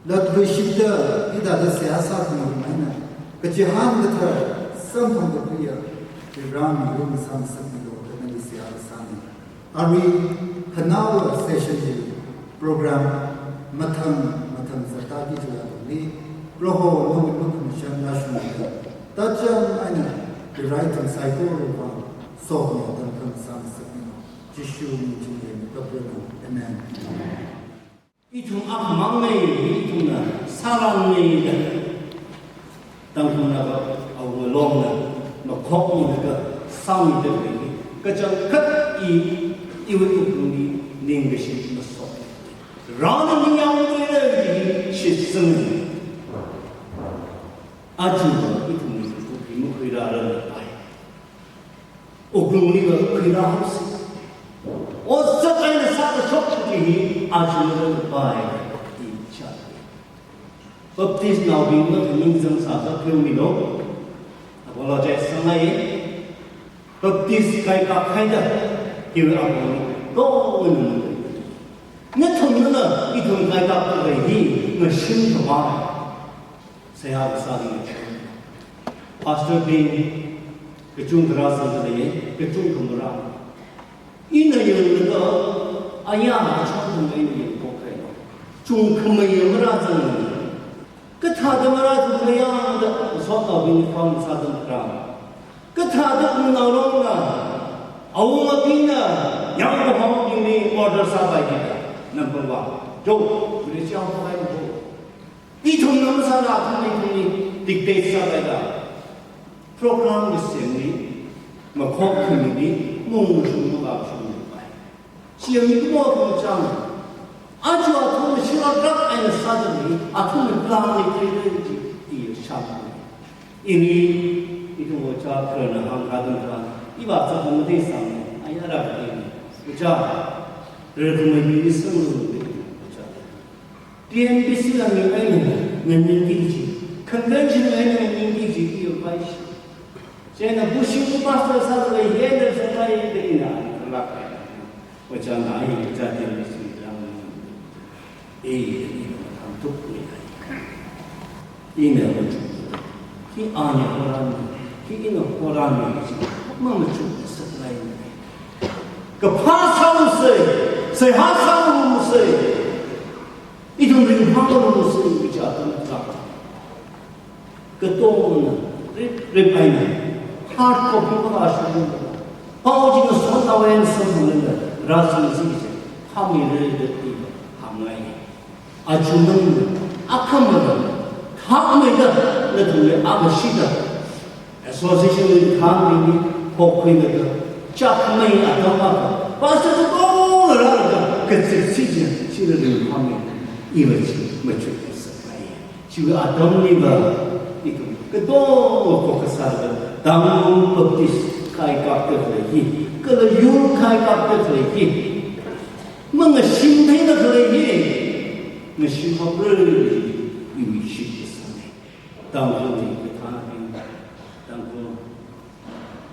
Latriship the Ida Siasa Mana, Kajahan the third, some from the prayer, the Ram Room Sam Sapilo, the Melissa Sani. Are we Hanawa session program Matam Sataki to the Roho no Commission National. Tajam Aina, the right and cycle of Sokhayui from Sam Sapino, Jishu meeting the Bruno. Amen. 이tum 악망의 이tum나 사랑의 Tangkhul Naga our long no Kakhum the sound the way kacang kat iwikuni ningishi no so ran niyang the shitsung ajuba itumi imu khira pai ogluni ga khira house o sakai sa chokchi ajuba pai Baptist now being not in some sort of criminal. Apologize somebody. Baptist kind of here up go in. Not to know it will guide up to the he, machine to buy. Seiha the Sadi. Pastor being the Jungras of the day, the Jungumra. In a year ago, I am a child of Indian Poké. Jungkumay Katadamara to Kayan, the sort of uniform southern crown. Katadam Narona, Awumabina, Yamahom in the order Sabai, number one. Joe, British Alpha. Itum Namasara dictates Sabai. Program the same, Macaw community, Moon about Shumai. She a more from Ajua told she was drunk and suddenly I told him blandly the shaman. It was a turn and Hadra. He was a holiday son. I had a baby. Which are recommended some the NBC and the enemy when you teach. Conventional enemy in teaching you by Then a bushing master suddenly headed and I in the which are naive exactly. Email he on a Koran, he in a Koran, Mamma took supply. The past say, Hassan say, it will bring humble say which are the Gaton, repayment, hard copy of Ashton, Pausing a sort of answer, Razzle, how many read the people, Hamlay. Ajuman, Akamada, Hamida, little Abashida, association with Hamini, Hokwinaga, Chakmay Atamaka, Pastor all around, Katsician, she didn't come in, even she mature supply. She will Adamiva, the door of Kokasada, Down Baptist, Kai Captain the He, Kalayu Kai Captain the He, Manga Shimay the He. Machine of really, you will shoot the Sunday. Tangkhul, the Tangkhul,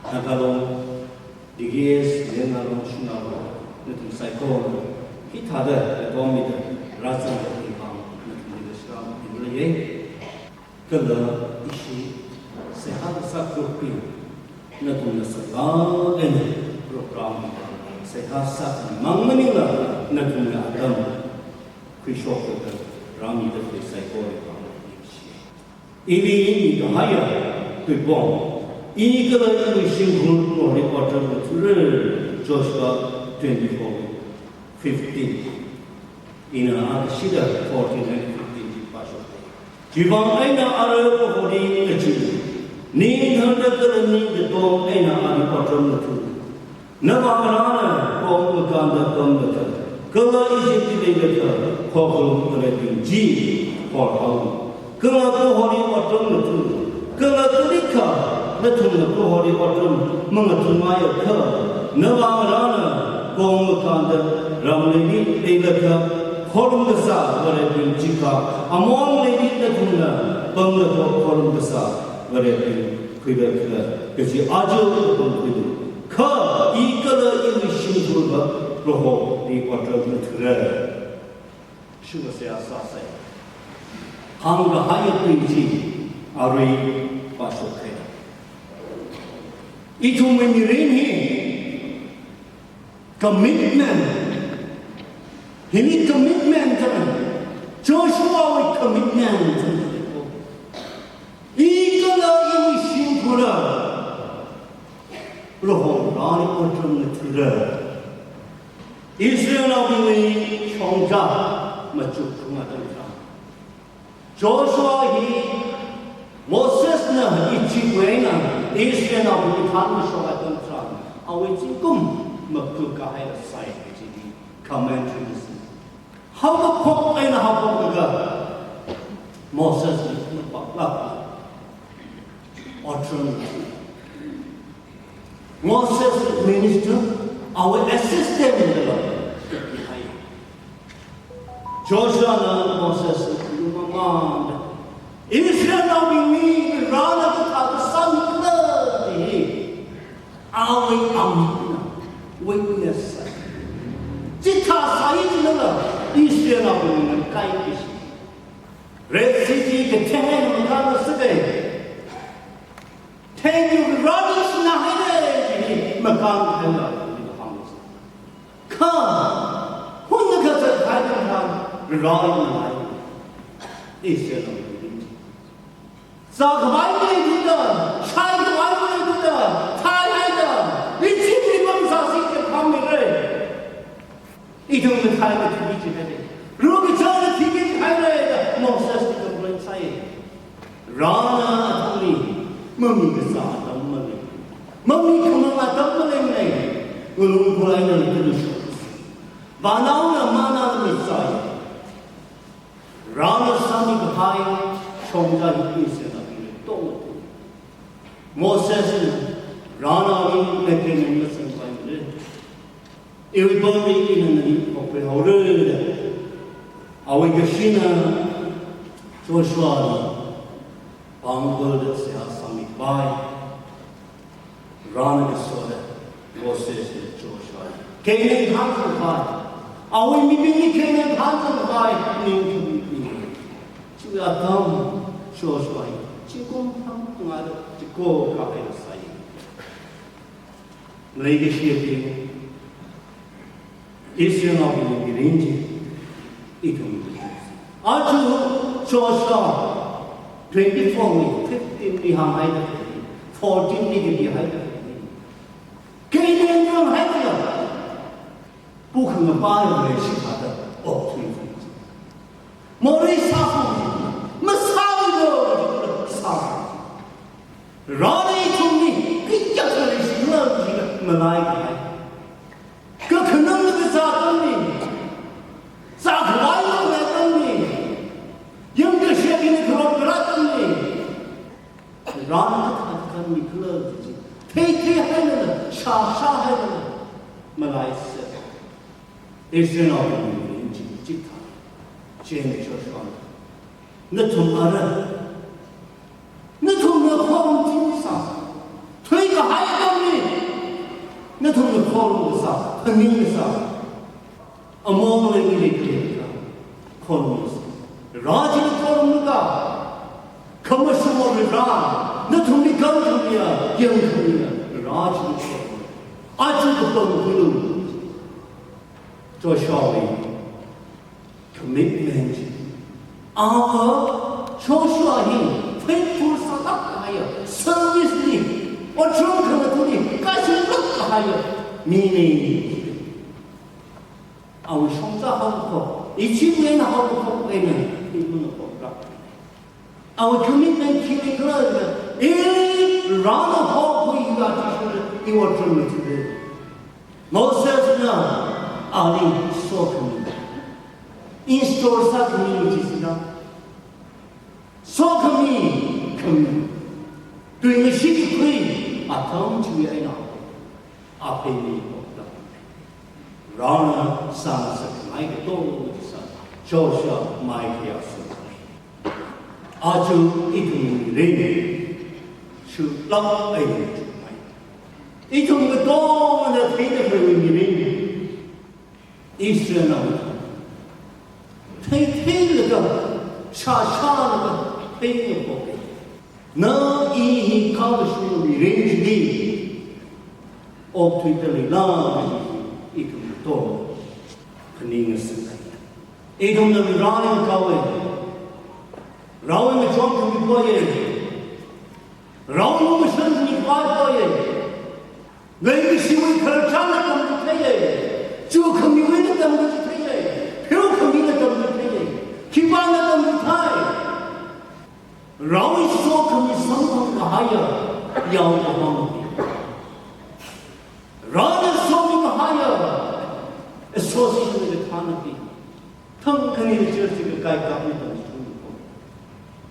Naga, the gears, the Naga, the psycho, he had a dominant rather than the Islam in the way. Color issue, Seiha the Sakropi, not on the Salah and program. Seiha Sak, Manganilla, not on the Adam. Krishok the Rami the psychology. Even the higher to bomb. Eagle wishing or reporter to Joshua 24:15. In a Shida 14 and 15. Jivan Aina Arab for the children. Need her the dog Aina reporter to Naga bomb the Ganda. Kala is it Kakhum the G for home. Kala Kohori Watum, Kala Tulika, Latum Kohori Watum, Mangatumaya Kala, Navarana, Gomukanda, Ramlady, Elaka, Horumasa, where it been Jika, among Lady Latuna, Banglato Horumasa, where it been Quidaka, because you are Joe, Ka, Ekala in the Shimba. Roho di quarter metre. Sugar say asasai. 항가 하였든지 아루이 바속해. 이 종의 미래니 commitment. 힘이 commitment은 조슈아의 commitment은 이거나 이 신부라 로호 라니 오트는 들어 이스라엘의 형자 맞추궁하던 조슈아의 모세스는 이 지구에는 이스라엘의 단무쇼하던 사람 아왜 지금 먹을까 해서 사이지 커멘트리스 하고 폭에나 하고 그가 모세스는 막락 어떤 모세스 미니스터 our assistant 조슈아는 모세스 누구만 이스라엘 나비니 라나도 타고 산클러디 아웨이 아미나 witness 지타 사이즈는 이스라엘 나비는 까이기시 레시티 그 태행을 가는 쓰게 태행을 라니스 나해네 막강 카 혼자 가서 가는 라인 이스라엘 사그마이를 두다 차이마이를 두다 타이다 이 집이 범사시게 판매를 이 정도 타이를 뒤지 해야 돼 그러기 전에 뒤지 해야 모세스 그런 사이 라나 통리 머미가 싸다 머미 그만가 덤벌했네 그런 거라이는 들으셔 마나우나 마나는 있어요 라나 사미가 하이 총장이 있어요 또 모세스는 라나를 내게는 것은 관계를 일본이 있는 법회를 아우가 신은 조슈아는 방법을 세상이 바이 라나가 소다 모세스 조슈아 개인 한국 바이 아우 미비니 개인 한국 바이 님 주야 덤 조슈아 지금 한동안 듣고 가까이 사이 너에게 시험이 이스라엘의 미래인지 이동이 아주 조슈아 24위 15위 하이다 14위 하이다 개인은 좀 하이다 부흥의 바람을 시작하다 없는 머리 사고 라니 총리 삐짝거리 시끄러운 말라이가 그 그놈의 사건이 사고와이로 했더니 영주시에게는 그런 거라더니 라니 사건이 그러지 퇴퇴하는 샤샤하는 말라이스 이스라엘의 인지 지타 제일 조슈아 너 좀 알아 너 동네 코름 진사 퇴가 하이더니 너 동네 코름 사 흥민사 어머니 이리니까 코름 라지 코름가 커머스모르가 너 동네 건물이야 영금이야 라지 코름 아주 그런 그런 조슈아의 commitment 조슈아의 faithful 사닥하여 서비스니 어처럼 그것들이 가슴락하여 미니 아우 성사하고 이 지구에는 하고 에는 이분은 없다 아우 commitment 기회 그러니까 이 라는 하고 이가 지수를 이워주는 것인데 모세스는 아니 소금입니다 인스톨 사금이지시나 소금이 금对시기 그이 아톰 주위에 나 앞에 있는 없다 라나 상사 마이크 또 있어 조슈아 마이크였어 아주 이tum이 레이 슈락 아이는 주마이 이tum이 또는 페이드를 위해 이스라엘 태태가 샤샤는 페이는 보게 너이 가르치는 렌즈리 옵트리들이 나는 이금도 그닝을 쓴다 이금도 라는 가we 라운드 좀 보ye 라운드 무슨 보ye 내가 시위 결정을 좀 해야 쭉 커뮤니티 좀 해야 표 커뮤니티 좀 해야 기반을 좀 해 라운드 속 커뮤니티 성공을 하여 야오고 라운드 속을 하여 에소시를 타는 비 텅크니 저지가 가까이다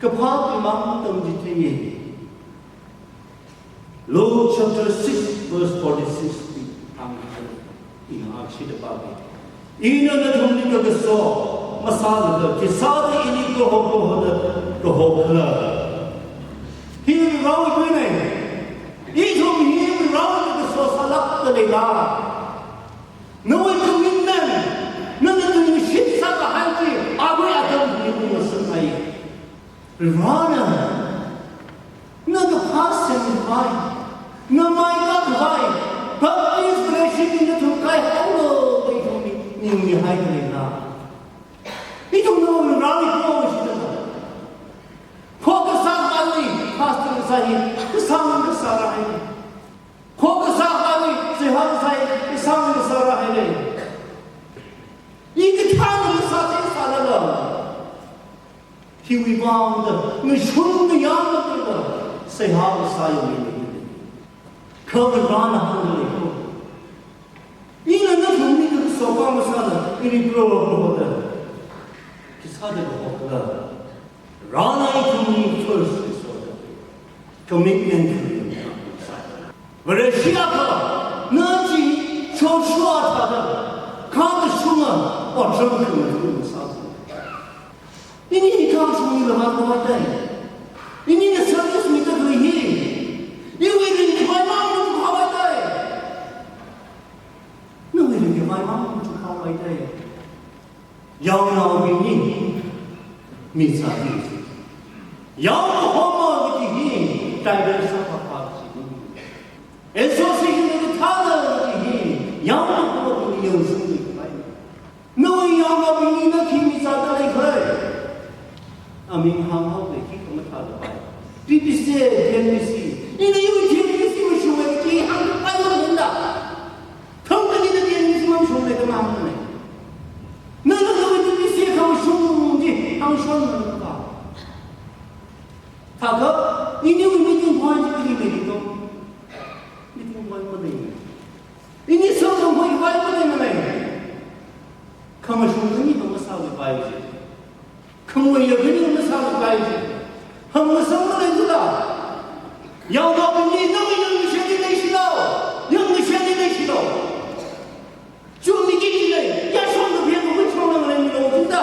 그 파악이 마음도 지태에 Luke chapter 6 verse 46 이는 동리격에서 마사르가 기사의 이니고 호호하다 힘이 라고 있네 이 힘이 라고에서 살았더니가 너의 그 믿는 너는 그 십사가 할지 아무리 아까운 믿음이었을 아이 라나 너도 파스는 아이 너 마이가 그아이 Baptist blessing in the Tukai Holo, they told me hiding now. He don't know Rani Provision. Focus on Ali, Pastor Sahi, the sound of Sarah. Focus on Ali, Seiha Sahi, the sound of Sarah. You can tell the Sarah. He rebound, Mishun the young Seiha Sahi. Cover run hundred. 이는 너 동리들 소방사는 이리 들어오거든. 기사대로 오거든. 라나의 동리 first 있어요. commitment. 러시아가 너지 조슈아타다. 가드 숭은 어쩌면 그런 사람. 이니 가수님을 만나고 왔다. 이니는 서비스 밑에 그 일. 이거는 my mom to how I die. No, we didn't get my mom to how I die. Young now being means I use. Young homo with him, diverse of a party. Associated with the father with him, young homo with you. No young of being the king is out like her. I mean, how they keep on the father by. Did you say, can you see? 이는 이거 재밌으면 쉬워야지 한국 빠져도 된다. 평균이는 재밌으면 쉬워야 마음에. 너는 왜 재밌으면 쉬운지 안 쉬운가? 다가 이니 우리 믿음 보아지기 되니까 믿음 보아지기 이니 성경 보기 보아지기 그만 쉬운지 너무 사고 봐야지. 그만 여기는 너무 사고 봐야지. 한번 성문에 두다. 要到你那么用学的那些了，用学的那些了，就你进来，也说的别不会说那个人有真的，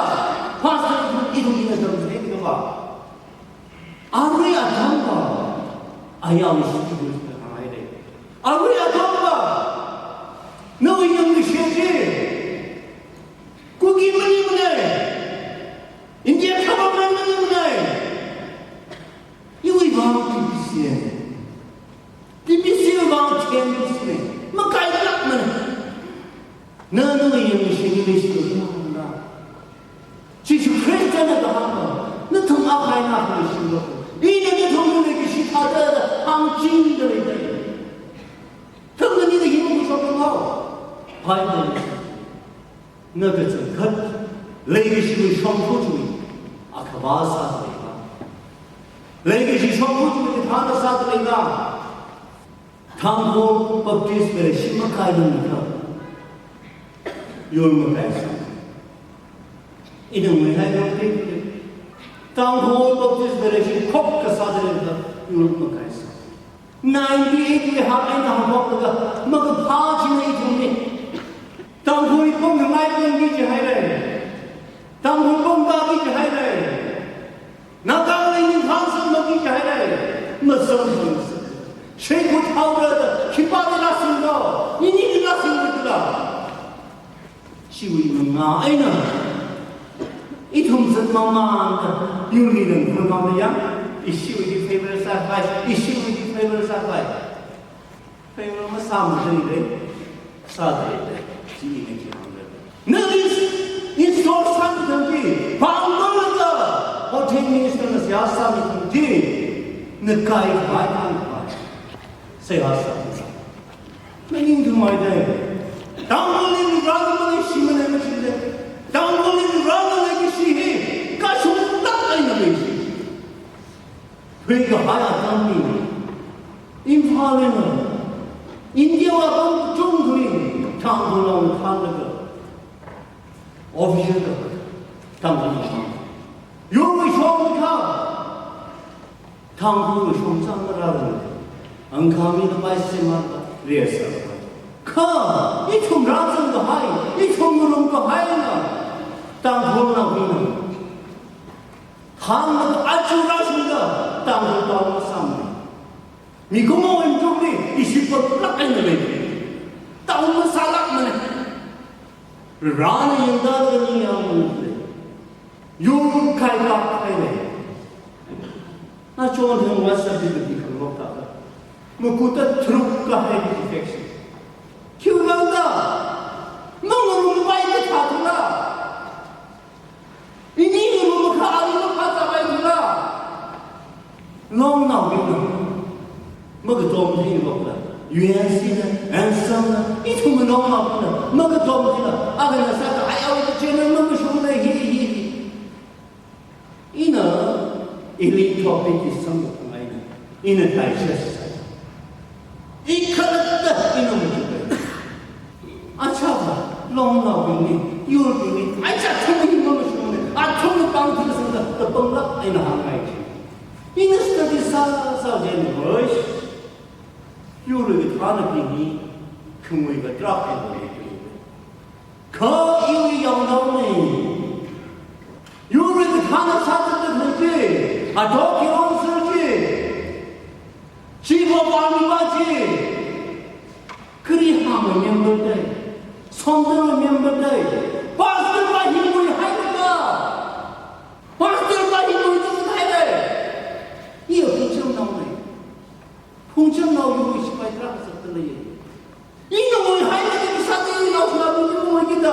发生一种一个什么这个话，阿瑞亚当吧，哎呀，我是这个来的，阿瑞亚当吧，那么用学的，估计没有呢，人家看不没有呢，因为王不是。막 깔끔하면 너는 이 신이 시도한다. 지금 크리스천에도 한거 너 통합하이 나고 신고 이년이 동문에게 시타다 항진들이 돼. 평균이도 힘을 부족하고 바이든 너가 좀 것 레이시의 성포주의 아카바사들이가 레이시 성포주의 다나사들이가 Tangkhul Prt-VI 심각하니까 열무가있어. 이는 왜 해요? Tangkhul Prt-VI 콕가사들이니까 열무가있어. 98에 하면 먹다가 먹은 파지는 이 돈이 Tangkhul이 뽕 나이는 기지 하이래. Tangkhul 뽕 가기지 하이래. 나가는 있는 항상 먹기지 하이래. 무슨 쉐이크 타오르다 기빠를 났습니다. 이니를 났습니다. 시위는 아이는 一同是慢慢的有力人会讲的呀，一修的非为杀害，一修的非为杀害，非为我们杀不对的，杀对的，基因的讲的。那里是你所上的东西，旁边的我听你说的是要上的东西，那该快看快，谁要上的上？那你怎么的？当我们让我们西门那个去的。当我们让那个时候，干什么大爱的东西？推个还要当兵，因怕了呢。印度啊，帮中国人，当初让我看那个 official 的，当初看，有没有看？当初从上面来的，安卡米的百姓嘛，烈士。看，一从哪种个海，一从哪个海呢？当初那会呢，他们的阿朱拉什的，当初到了上面，你跟我们中的，一些不拉开的问题，到我们沙拉们呢，让人家的你要问题，有开发开的，那昨天我是这个地方我看的，我觉得truck个海的 defection， 就那个，我们外的他出来。ini rumah kali kata baik pula. Long now kita, magdom ni pula. UNC na, ansam na, itu long now pula. Magdom ni na. Agar nasa ka ayaw itu channel na masuk na hi. Ina, ini topik isam na ngayon. Ina digest saya. Ikalat ina macam. Acha ba, long now ini, yul ini, acha cuma masuk. 아톰의 빵들을 생각 또 뻥락 아니나 한가이지 이너스터디 사제는 것이 요르게 타는비니 금의가 드랍해버리고 그 이유의 영동이 요르게 타는 사제들 그렇지 더 결혼스럽지 집어방이 맞지 그리 하면 멤버들 손들어 멤버들 빠스들과 힘을 하니까 pastor가 힘을 주고 해야 돼. 이거 풍점 나오네. 풍점 나오고 싶어야 들어갔었더니 이놈의 하이라는 사진이 나오면 이놈이다.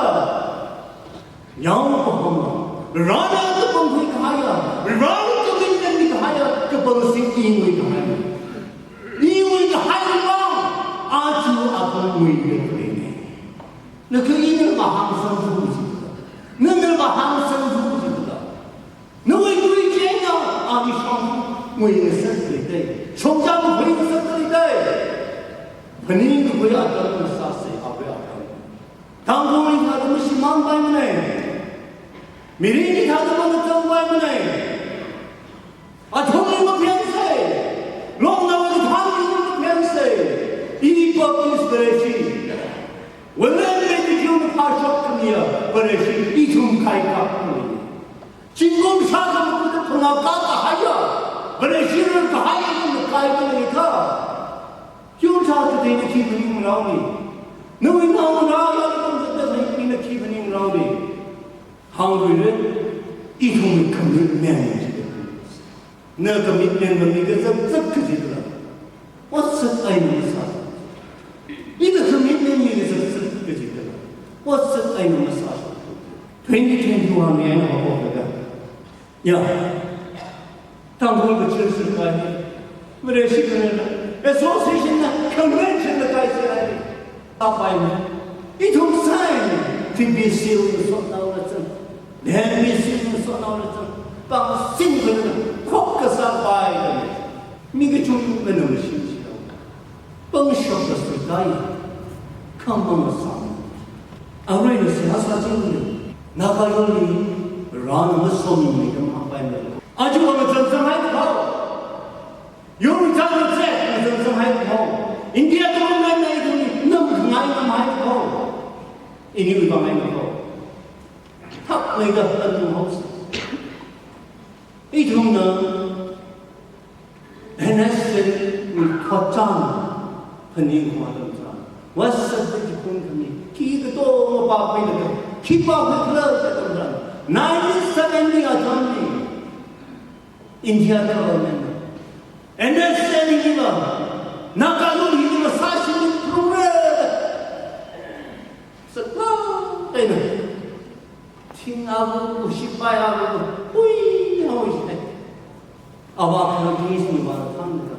양보하면 라나도 뻥튀기 하야 라나도 믿는 하야 그 뻥튀기 이놈이 하야 이놈이 하야 아주 아픈 무의미를 부리네. 그 이놈과 항상 부부지다. 너들과 항상 부부지다. 너의 구리지냐? 아니 성무의 선들이대. 성장 무의 선들이대. 본인이 왜 아까는 쌌어요? 아왜 아까는? 당분이 다듬은 심한 바이면에 미래니 다듬은 정바이면에 아tom이 변세 롱나와도 방이 변세 이법 인스피레이션 원래 메디키온 파쇼크니야 버레시 이tum 카이카쿠니 진공 사상부터 통합가가 하여 버레시를 가하이는 가이니까 교사도 되는 기분이 나오니 너희 나오나 여러분 그때서 있는 기분이 나오니 한국은 이tum이 큰 면이 너가 믿는 놈이 썩적해지더라 어서 아이는 사상 이것을 믿는 일에서 썩적해지더라 어서 아이는 사상 2021年我这个呀当初的知识概念为了是个人 association 呢 convention 的改起来的300年一同sign TBC 所到的证联密性所到的证帮新的人国家300的每个中国人的信息帮小的时代看我们上而为了是他经历나가 열리 라는 소문이 좀 한바이면 아주 오늘 전성하고 용장을 째 전성하고 인디아도 만난 나이들이 너무 강하게 많고 이니가 많고 탑의가 어떤 없어 이 정도는 NS를 걷잖아 흔히 구하던 사람 왔을 때 기쁜 금이 기도 또 바쁘게 기뻐하고 그러던 사람 1970 attorney, India government, understanding him, Naga him assassin program. So, Ting Abu, Shipai Abu, Hui, how is that? Our countries in Valhalla,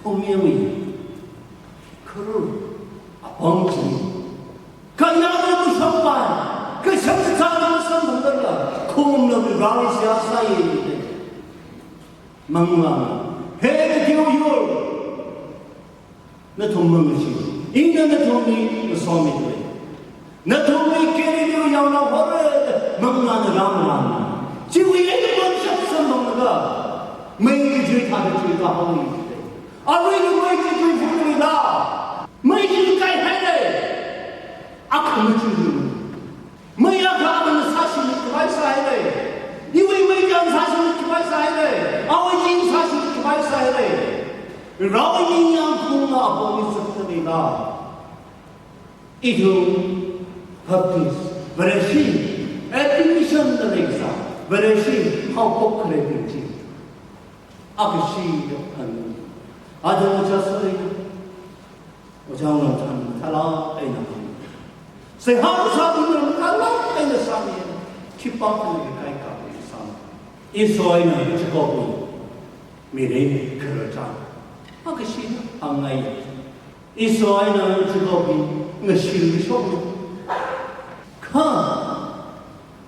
Homiawi, Kuru, Abongi, Kayama Mushampai, Kashamsana Sambala, Kum of the Rally Siasai, Mangla, Hey, you, not only England, not only the Somi, not only Kenny, you know, Mangla, Ramana, Chewy, anyone shut some Manga. Mấy cái chuyện thằng chuyện tao không nghĩ thế. Ở đây nó mấy cái chuyện phụ nữ đó, mấy cái cái hay đấy, không có chuyện gì. Mấy cái mình sát sinh cái bài sai đấy, như vậy mấy cái sát sinh cái bài sai đấy, ai chính sát sinh cái bài sai đấy, rồi những yang không là bao nhiêu sự tình đó, itu habis, berarti admission dari exam, berarti how popularity. 아그시 한 아주 저스리 오장은 참 탈라 에나 세하 사분은 탈라 에나 사미 기빵하는 가이가 있어 이소이는 지고부 미래 그러자 아그시 안가이 이소이는 지고부 너실이 쇼부 카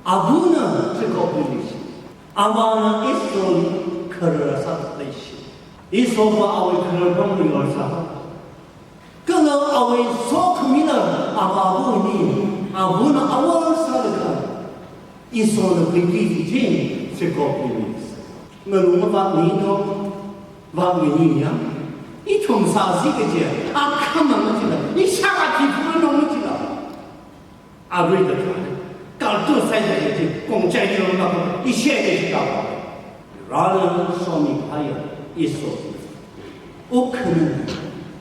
아부는 지고부이시 아마는 이소이 그를 사듯이 이 소파 아우의 그를 병을 열사 그는 아우의 소크미는 아바부니 아부는 아우를 사르가 이 소는 그기지 제거비니 너는 와니도 와니냐 이 총사시게지 아카만 지나 이 샤가티 불을 넘지나 아브리드 깔도 사이드지 공짜이로 막 이셰게지가 라는 소미 하여 있어. 오크는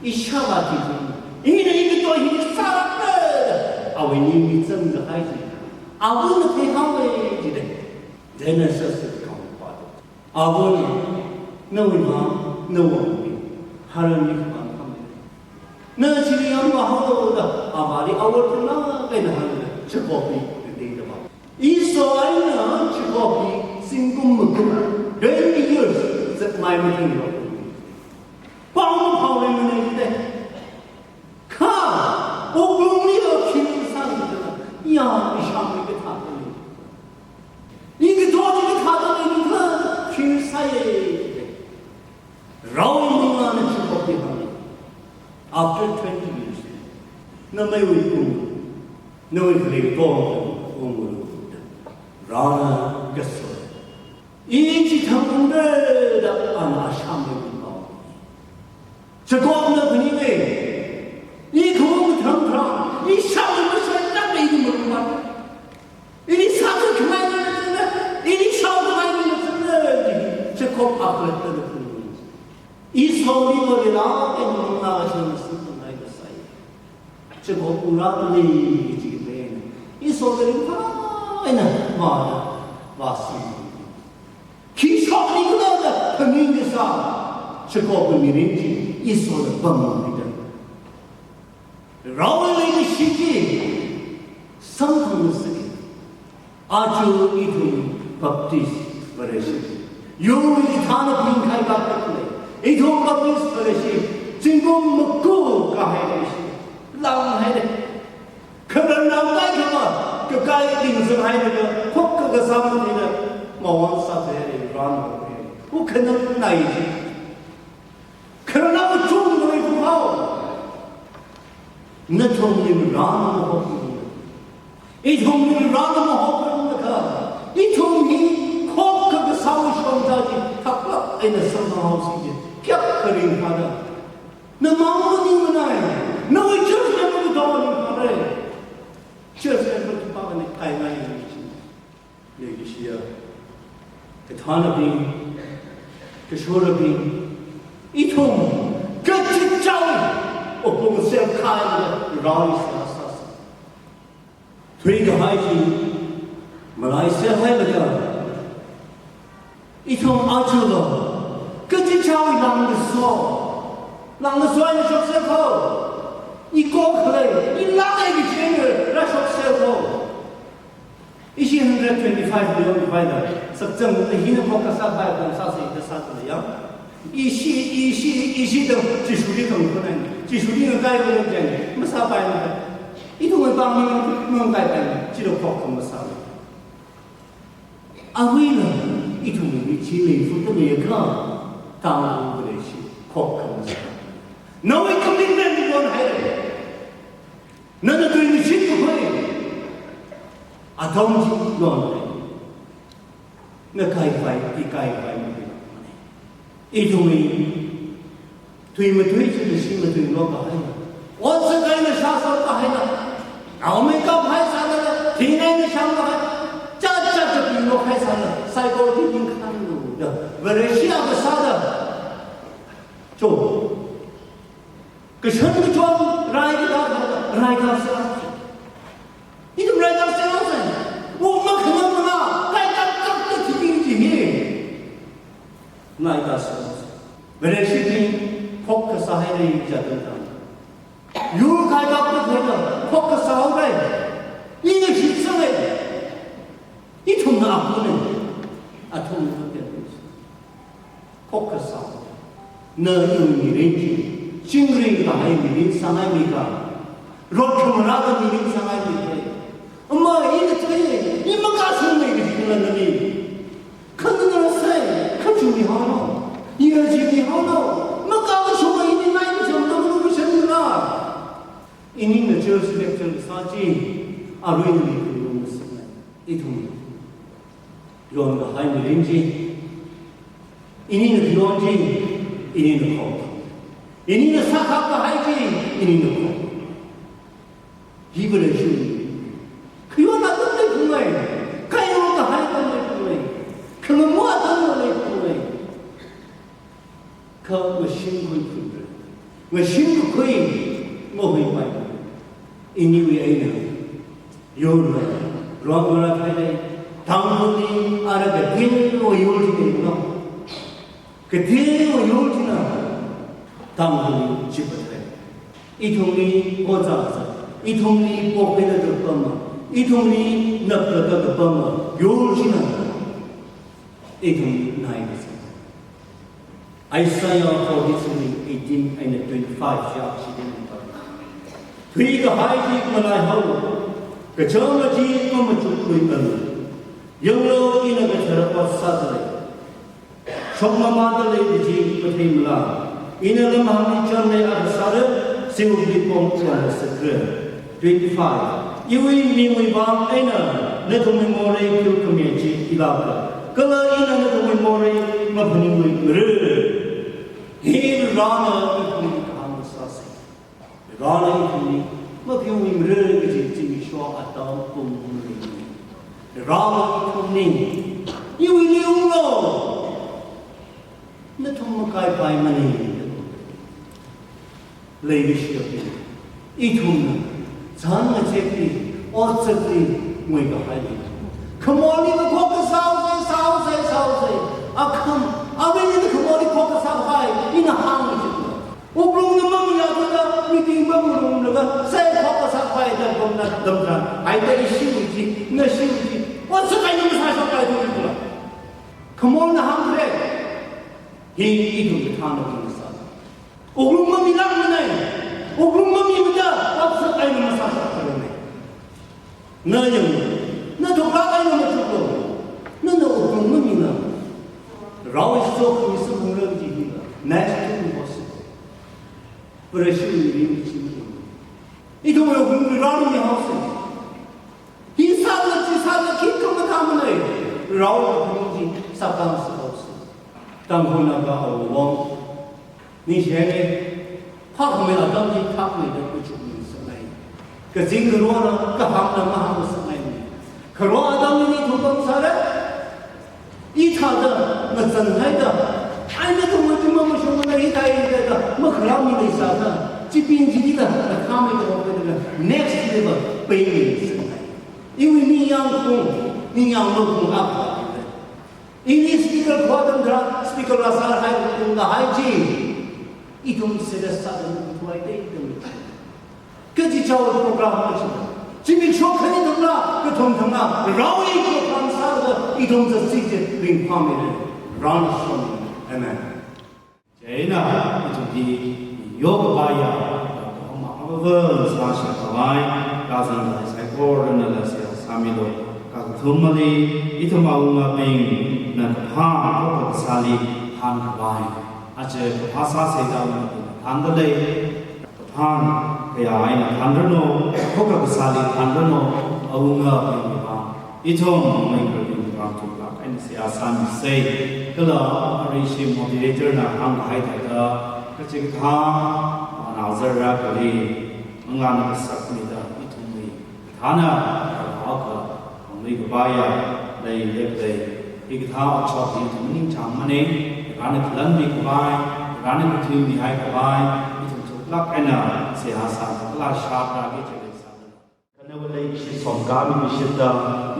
이 샤바티는 이것도 이 사람들 아버님이 정도 하지. 아버는 대하에 지래. 제네시스 강파도. 아버님 너희만 너희 하나님 만합니다. 너 지금 양과 하도다 아바리 아월트나 배나 하는 저법이 되다 봐. 이소아이는 저법이 싱금무금 20 years that my meeting was. Pound power in the car, only a few sons. Young Shami the Tattoo. You could talk to the Tattoo in the few say. Rolling on a chip of the honey. After 20 years, no may we go. No, it will go. Rana Gasso. 이지 당분들 아마 샴푸가 저거 없는 분이네 이 그거 당장 이 샴푸를 설탕 이름으로 말 이 사도 그만이는 이 샴푸 그만이는 저거 앞을 떠는 분이 이 소리머리나 이놈 나가서는 쓰던 나이가 사이 저거 우라들이 지금 이 소리를 하나는 왔습니다. 기사이구나 평행에서 저거를 미린지 이소를 범합니다. 라울레의 시기 성경을 쓰기 아주 이동 밥티스 버릇이 요리 다는 빈칼 같은데 이동 밥티스 버릇이 지금 먹고 가야 되시 랑해야 돼. 그런 남자가 그 가이 인생하야 되고 혹그 사람들이 마원사들이 라는 그는 나이지. 그러나 그 좋은 거에 불구하고 내 동님을 라는 호흡입니다. 이 동님을 라는 호흡입니다. 이 동이 꼭 그 사무실자지 각각 있는 성공하우스이지 격거린 하다. 내 마음은 이문화에 너의 저스레버리 도와는 하래. 저스레버리 도와는 가이나이 얘기시야. 그 탄압이 그 쇼럽이 이통 그 직장 오공세 카이를 라이스 아사스 트레이드 하이지 말라이시아 하이를 一同阿住了，跟着教育人的说，人的说你说什么？你过来，你哪来的钱呢？来说什么？125 million divided， 实证的现在国家三百公啥子的啥子的样？一系的技术的很困难，技术的改不了的，没啥办法。一同的帮你能改变，只有靠什么啥的？啊，为了一同的积累，不得也看，当然不得是靠什么啥？那为什么你们不来？那个对你心不会，啊，同志乱来，那改一改没有。一种人推没推进的心没推落个海了，我只改了啥时候个海了？我们搞海啥的，天然的想个海，这比落海啥了，赛过的经看路的，为了下个啥的，就，个什么装来个啥？你怎么来到谁老师？我们可能不拿，来到这提经几年。来到什么？为了事情，国家啥还得讲等等。有开到不可能，国家啥会？一个是什么？一同的阿不能，阿同的点东西。国家啥？那有你认真，精灵大海你认上海没干，若什么那个你认上海没干。妈，一个这，你们干什么？一个是那里，可能那谁？可就你好了，也就你好了，没搞个什么一定来不成，那不是什么啦？一年的就是在这里杀鸡，啊，瑞里可以用的什么？一同用个海米零斤，一年的黄金，一年的好，一年的沙卡个海金，一年的好，一个人是。可有那都没出来，该有的还都没出来，可能我都没出来。可我心会出来，我心不可以，我会坏的。因为爱呢，有了，让我来看来，当初的阿拉个天我有的那个，个天我有的呢，当初的记不来，一同的我咋子，一同的我背了这个嘛。一同里那个帮忙，有钱呢，一同哪一个？Isaiah 43:18 and 25下是这样的。推个孩子过来后，个这么急那么就推的，有了一那个车我杀的嘞，从妈妈的来的急不推不啦，一那个妈咪将来阿杀的，谁会去帮助阿是个25。因为名为王爱呢，那同们莫来就可面去伊拉个，可能伊那同们莫来我不能为个，伊拉呢伊同他们啥事，拉呢伊同我不为个个就只说阿当公的，拉呢伊同你，因为牛咯，那同我该摆嘛呢，来个时候，伊同呢。咱们这里，我这里每个孩子，可莫你们过个烧水，啊看，啊为你们可莫你过个烧海，你那行里去了。我不弄那么要的，你听不弄那个，谁过个烧海的，我们那怎么着？还得修机，那修机，我只该你们才烧海就去了。可莫那行里，一种是他们的啥？我弄么米那么呢？我不么明白的，我是爱你们啥啥的呢？那样，那就不爱你们这个，那我不么明白。然后说你是不能记的，那是真不是，不然是你们记不住。你都要跟着让你好些，第三个听从他们嘞，然后不能记，啥当时好事，当后那个好王，你现在。他可没有当今他没得不出名是来，个这个罗呢，个行的嘛行是来的，可罗当今你从东啥嘞？一查的那真来的，哎那个我就么说那一代的，么可让你来啥的，这边这里的那他们的我们这个 next level 北美是来，因为你养空，你养不空阿爸的， Ini speaker kuat dan speaker rasa hai tunggu haji. Itu sudah satu tuai itu. Kerja jauh program macam. Jadi shock ni tunggu ketemu rawi program sah itu sesuatu ring pamir run from amen. Jadi itu di yoga baya. Apa sahaja kawai kasan dari sekor dan dari samilo. Kakhum itu mau ngaping. Na kapha ko sali han kawai ache bahasa se da handale kaphan kaya aina handano ko ka sali handano aunga ba ithom mai ko ni ba tu ka ai se asan se kala arishi moderator na hang hai da ka che kha na zara ka li anga na sak ni da ithom ni thana ka ka mai ka ba ya dai dai एक था अच्छा थी तो मनी चामने गाने फिल्म भी कबाय गाने में थीम भी है कबाय इस चुपला कहना से हासा कला शाप आगे चले साधन कने वाले इस संगामी विशिष्टा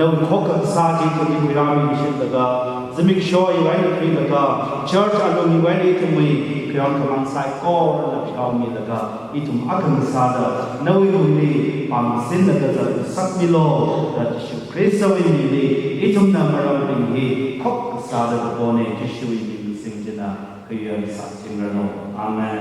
नव खोक साजी तो भी विरामी विशिष्टा जमीक शो इवाई भी लगा चर्च आलों इवाई तो मैं क्राउन कमान साइ कोर लक्षाव में लगा इतुम अगम सादा नवी रुली पामसिन लगा जब सब मिलो रजिशु क्रिस्टोवी मिली इतुम नमराव बिंगी खोक सादा बोने जिशुवी बिंगी सिंजना कयुन साचिंगनो आमेन